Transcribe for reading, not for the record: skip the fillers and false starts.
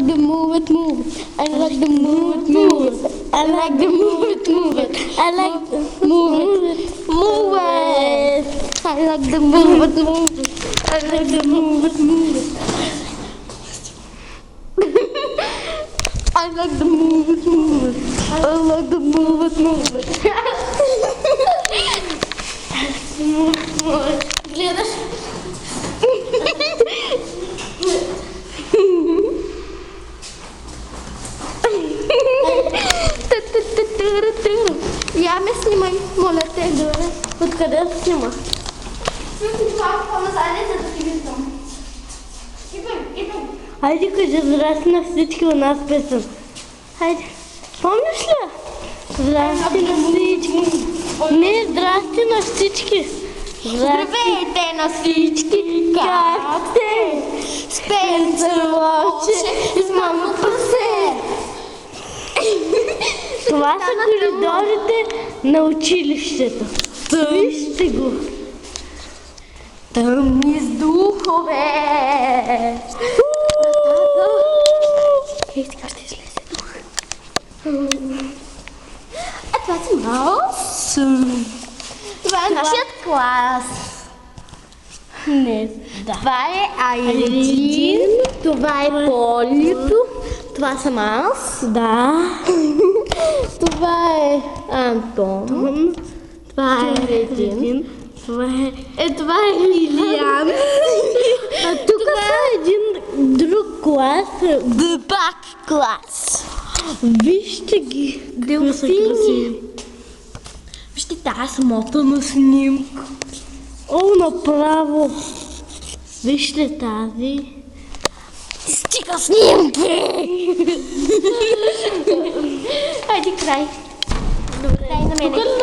to move it, move it. I like to move it, move it. I like to move it, move it. I like to move it, move it. I like to move it, move it. I like to move it, move it. I like to move it, move it. I like to move it, move it. Гледаш? Я ме снимай, моля те, добре. Откъде да снима? Малко по-назаде, за да ти виждам. Идвай. Хайде, кажи здрасти на всички у нас песен. Хайде. Помниш ли? Здрасти на всички. Не, здрасти на всички. Здравейте на всички, как сте? Спенсър лоче с мама пасе. Това са коридорите на училището. Вижте го. Тъмни с духове. Ей, така ще излезе дух. Това си Маус. Това е нашият клас. Не. Това е Айрин. Това е Полито. Това съм аз. Да. Това е Антон. Това е Редин. Това е Лилиан. А тук е един друг клас. Дебак клас. Вижте ги. Делфини. Вижте тази смотана снимка. О, направо. Вижте тази. Стига снимки! Хайде край. Добре. Дай на мене.